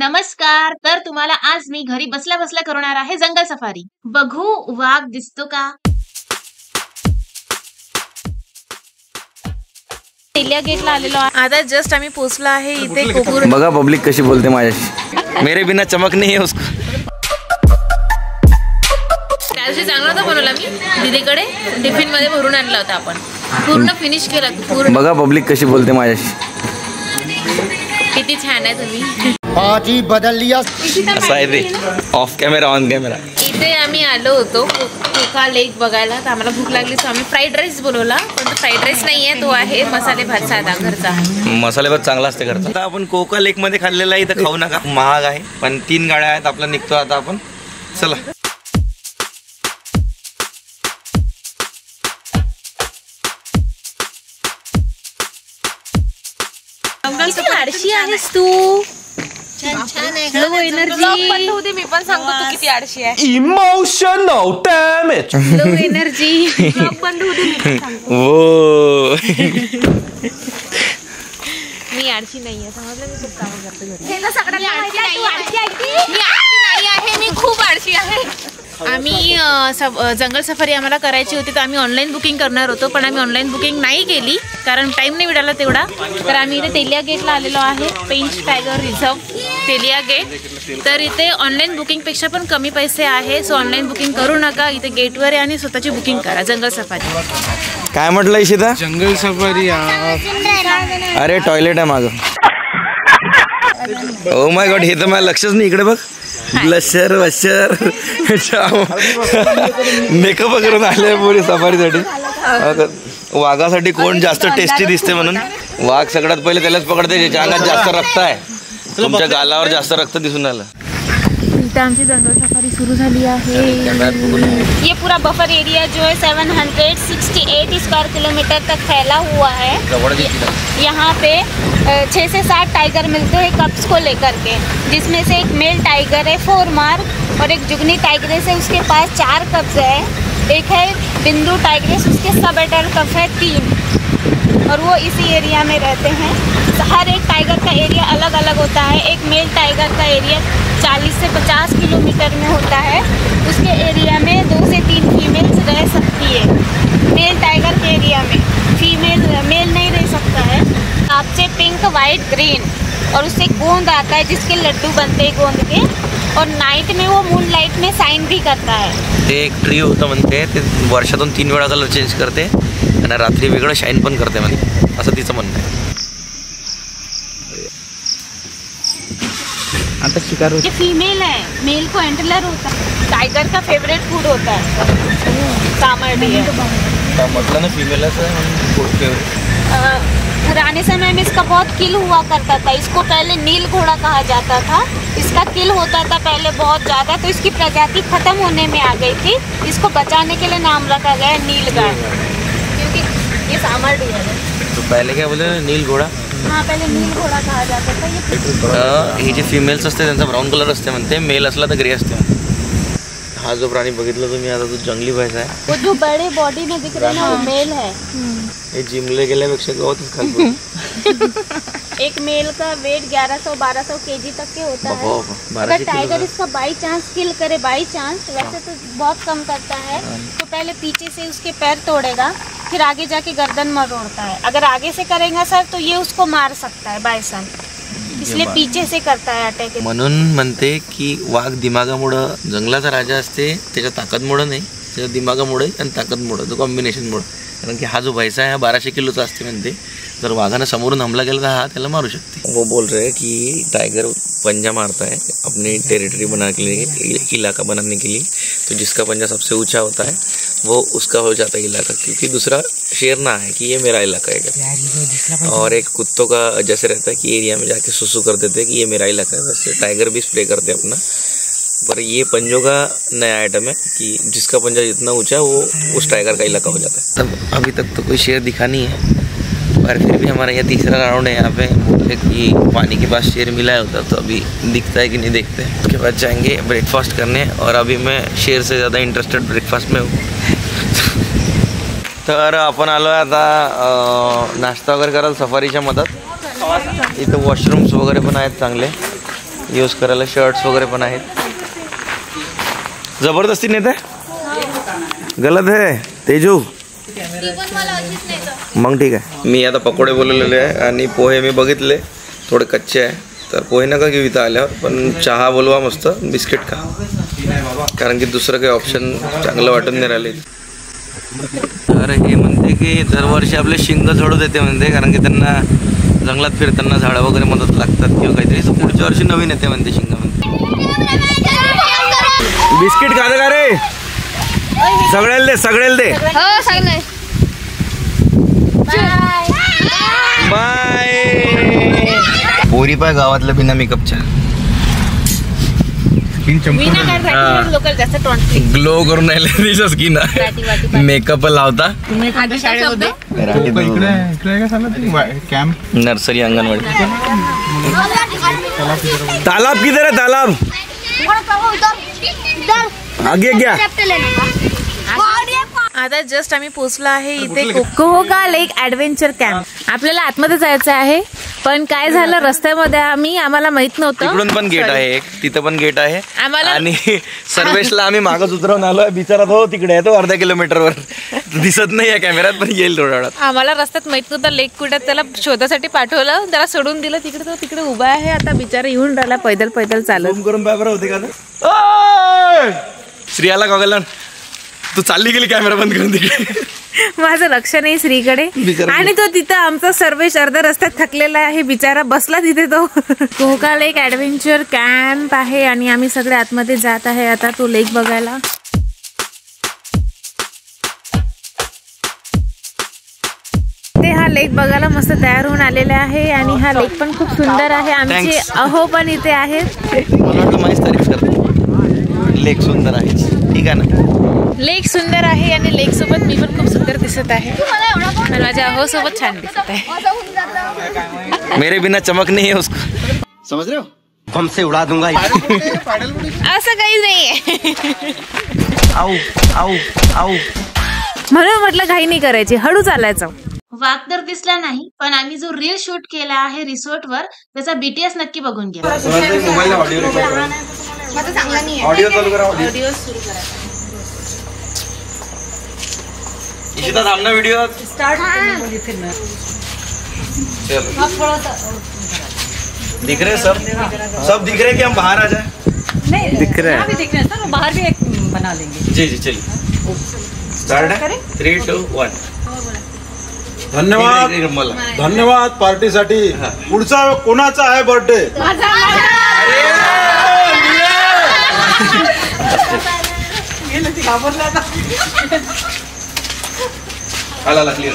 नमस्कार. तर तुम्हाला आज मी घरी बसल्या बसल्या करणार आहे जंगल सफारी. बघू वाघ दिसतो का. तेलिया गेटला आलेलो आहे. आता जस्ट आम्ही पोहोचलो आहे इथे. कोकूर बघा पब्लिक कशी बोलते माझ्याशी. मेरे बिना चमक नहीं है उसको. त्यादिवशी चांगला होता बनवला मी दीदीकडे. टिफिन मध्ये भरून आणला होता आपण. पूर्ण फिनिश केला पूर्ण. बघा पब्लिक कशी बोलते माझ्याशी. किती छान आहे तुम्ही. पाजी बदल लिया. असं आहे ते ऑफ कॅमेरा ऑन कॅमेरा. इथे आम्ही आलो होतो कोका लेक बघायला. तर आम्हाला भूक लागली तर आम्ही फ्राईड राईस बोलवला. पण तो फ्राईड राईस नाही आहे, तो आहे मसाले भात साधा घरचा. मसाले भात चांगला असते घरचा. आता आपण कोका लेक मध्ये खाल्लेला आहे. इथं खाऊ नका, महाग आहे. पण 3 गाड्या आहेत. आपला निघतो आता आपण. चला. आळशी आहेस तू. Low energy. मी पण सांगतो तू किती आळशी आहे. Emotional damage. Low energy. ओ मी आळशी नाहीये, समजलं. मी खूप काम करते घरी. मी नाही आहे, मी खूप आळशी आहे. आम्ही जंगल सफारी आम्हाला करायची होती, तर आम्ही ऑनलाईन बुकिंग करणार होतो. पण आम्ही ऑनलाईन बुकिंग नाही केली कारण टाईम नाही मिळाला तेवढा. तर आम्ही इथे तेलिया गेटला आलेलो आहे. Pench tiger reserve Telia gate. तर इथे ऑनलाईन बुकिंगपेक्षा पण कमी पैसे आहे. सो ऑनलाईन बुकिंग करू नका. इथे गेटवर आणि स्वतःची बुकिंग करा. जंगल सफारी. काय म्हटलं इशिता. जंगल सफारी. अरे टॉयलेट आहे मागं. ओ माय गॉड, हे तर मला लक्षच नाही. इकडे बघ. ब्लशर वशर मेकअप करून आले पुरी सफारीसाठी. वाघासाठी कोण जास्त टेस्टी दिसते म्हणून. वाघ सगळ्यात पहिले त्यालाच पकडते ज्याच्या अंगात जास्त रक्त आहे. तुमच्या गालावर जास्त रक्त दिसून आलं. इथे आमची जंगल सफारी सुरू झाली आहे. ये पूरा बफर एरिया जो है 768 स्क्वायर किलोमीटर तक फैला हुआ है. यहाँ पे 6 से 7 टाइगर मिलते हैं कप्स को लेकर के, जिसमें से एक मेल टाइगर है 4 मार्क और एक जुगनी टाइग्रेस है, उसके पास 4 कप्स है. एक है बिंदु टाइग्रेस, उसके सब एडल्ट कप है 3 और वो इसी एरिया में रहते हैं. हर एक टाइगर का एरिया अलग अलग होता है. एक मेल टाइगर का एरिया 40 से 50 किलोमीटर में होता है. उसके एरिया में 2 से 3 फीमेल्स रह सकती है. मेल टाइगर के एरिया में मेल नहीं रह सकता है. आपसे पिंक वाइट ग्रीन और उससे गोंद आता है जिसके लड्डू बनते हैं गोंद के. और नाइट में वो मून लाइट में साइन भी करता है. ते एक ट्री होतं म्हणते. ते वर्षातून 3 वेळा कलर चेंज करते आणि रात्री वेगळं शाईन पण करते म्हणते. असं तिचं म्हणणं आहे. आता शिकार ये फीमेल है. मेल को एंटलर होता है. टाइगर का फेवरेट फूड होता है कामर्डी है. मतलब ना फीमेल फेवरेट. पुराने समय में इसका बहुत किल हुआ करता था. इसको पहले नील घोड़ा कहा जाता था. इसका किल होता था पहले बहुत ज़्यादा, तो इसकी प्रजाति खत्म होने में आ गई थी. इसको बचाने के लिए नाम रखा गया है नीलगाय, क्योंकि ये सामर्डी है. तो पहले क्या बोले, नील घोड़ा. हाँ, पहले नील घोड़ा कहा जाता था. हे जे फिमेल्स असते त्यांचा ब्राऊन कलर असते म्हणते. मेल असला तर ग्रे असते. हा जो प्राणी बघितला तुम्ही आता, तो जंगली भैंस आहे. वो जो बड़े बॉडी में दिख रहे हैं ना, वो मेल है. हे जिमले गेल्यापेक्षा गवतच खात. एक मेल का वेट 1100-1200 केजी तक के होता है. अगर टाइगर इसका बाई चांस किल करे, बाई चांस, वैसे तो बहुत कम करता है, तो पहले पीछे से उसके पैर तोड़ेगा, फिर आगे जाके गर्दन मरोड़ता है. अगर आगे से करेगा सर तो ये उसको मार सकता है बायसन, इसलिए पीछे से करता है अटैक. म्हणून म्हणते की वाघ दिमागामुळं जंगलाचा राजा असते. त्याच्या ताकदमुळं नाही, त्याच्या दिमागामुळे आणि ताकदमुळं, तो कॉम्बिनेशनमुळं. कारण की हा जो भैंसा है 1200 किलोचा असते म्हणते. जर वाघाने समोरून हमला केला तर हा त्याला मारू शकते. वो बोल रहे हैं कि टाइगर पंजा मारता है अपनी टेरिटरी बनाने के लिए, इलाका बनाने के लिए. तो जिसका पंजा सबसे ऊंचा होता है वो उसका हो जाता है इलाका, क्योंकि दूसरा शेर ना है कि ये मेरा इलाका है. और एक कुत्तों का जैसे रहता है कि एरिया में जाके सुसु कर देते हैं कि ये मेरा इलाका है, वैसे टाइगर भी स्प्रे करते हैं अपना. पर ये पंजों का नया आइटम है कि जिसका पंजा जितना ऊंचा है वो उस टाइगर का इलाका हो जाता है. तब अभी तक तो कोई शेर दिखा नहीं है, पर फिर भी हमारा यह तीसरा राउंड है. यहाँ पे बोलते कि पानी के पास शेर मिला होता, तो अभी दिखता है कि नहीं देखते. उसके बाद जाएंगे ब्रेकफास्ट करने. और अभी मैं शेर से ज़्यादा इंटरेस्टेड ब्रेकफास्ट में हूँ. तर आपण आलो आहे आता नाश्ता वगैरे करायला सफारीच्या मदत. इथं वॉशरूम्स वगैरे पण आहेत चांगले. यूज करायला शर्ट्स वगैरे पण आहेत. जबरदस्ती नेत आहे, गलत आहे तेजू. मग ठीक आहे. मी आता पकोडे बोलवलेले आहे आणि पोहे मी बघितले थोडे कच्चे आहे, तर पोहे नका घेऊ इथं आल्यावर, पण चहा बोलवा मस्त, बिस्किट खा, कारण की दुसरं काही ऑप्शन चांगलं वाटून नाही राहिले. तर हे म्हणते की दरवर्षी आपले शिंग झोडू देते म्हणते, कारण की त्यांना जंगलात फिरताना झाडं वगैरे मदत लागतात किंवा काहीतरी, तर पुढच्या वर्षी नवीन येते म्हणते शिंग म्हणते. बिस्किट खा का रे, सगळ्याला दे, सगळ्याला दे. बाय. पोरी पाय गावातल्या बिना मेकअपच्या ग्लो करून राहिले स्किन. मेकअप लावता नर्सरी अंगणवाडी. तालाब किधर है, तालाब आगे क्या. आता जस्ट आम्ही पोहोचलो आहे इथे कोहोका लेक ऍडव्हेंचर कॅम्प. आपल्याला आतमध्ये जायचं आहे, पण काय झालं रस्त्यामध्ये आम्हाला माहित नव्हतं. तिकडून पण गेट आहे एक, तिथं पण गेट आहे आम्हाला. आणि सर्वेशला आम्ही मागच उतरवून आलोय. बिचारा तो तिकडे आहे, तो अर्ध्या किलोमीटरवर दिसत नाही आहे कॅमेऱ्यात, पण येईल थोड्या वेळात. आम्हाला रस्त्यात माहित नव्हतं लेक कुठे, त्याला शोधासाठी पाठवलं, त्याला सोडून दिलं तिकडे. तो तिकडे उभा आहे आता, बिचारा येऊन राहिला पैदल पैदल चालत. झूम करून पेपर होते का. श्रियाला गॉगल, तू चालली गेली कॅमेरा बंद करून तिकडे. माझं लक्ष नाही श्रीकडे. आणि तो तिथं आमचा सर्वेश अर्ध्या रस्त्यात थकलेला आहे, बिचारा बसला तिथे. तो कोहोका लेक ऍडव्हेंचर कॅम्प आहे आणि आम्ही सगळे आतमध्ये जात आहे आता तो लेक बघायला. ते हा लेक बघायला मस्त तयार होऊन आलेले आहे आणि हा लेक पण खूप सुंदर आहे. आमचे अहो पण इथे आहेत. मला वाटतं माझीच तारीफ करते. लेक सुंदर आहे, ठीक आहे ना. लेक सुंदर आहे आणि लेक सोबत मी पण खूप सुंदर दिसत आहे आणि माझ्या अहो सोबत छान दिसत आहे. मेरे बिना चमक नहीं है उसको, समझ रहे हो. हमसे उड़ा दूंगा असं काही नाहीये. आऊ आऊ आऊ. म्हणून म्हटलं घाई नाही करायची, हळू चालायचं. वाघ तर दिसला नाही, पण आम्ही जो रील शूट केला आहे रिसॉर्ट वर त्याचा BTS नक्की बघून घ्या. ऑडिओ चालू करा, ऑडिओ सुरू करा. इशिता थांबना वीडियो स्टार्ट. दिख रहे सब दिख रहे कि हम बाहर आ जाए. नहीं दिख रहे हैं, भी दिख रहे हैं सर, बाहर भी एक बना लेंगे. जी जी चलिए स्टार्ट है. 3, 2, 1. धन्यवाद धन्यवाद पार्टीसाठी. पुढचा कोणाचा आहे बर्थडे. आला क्लियर.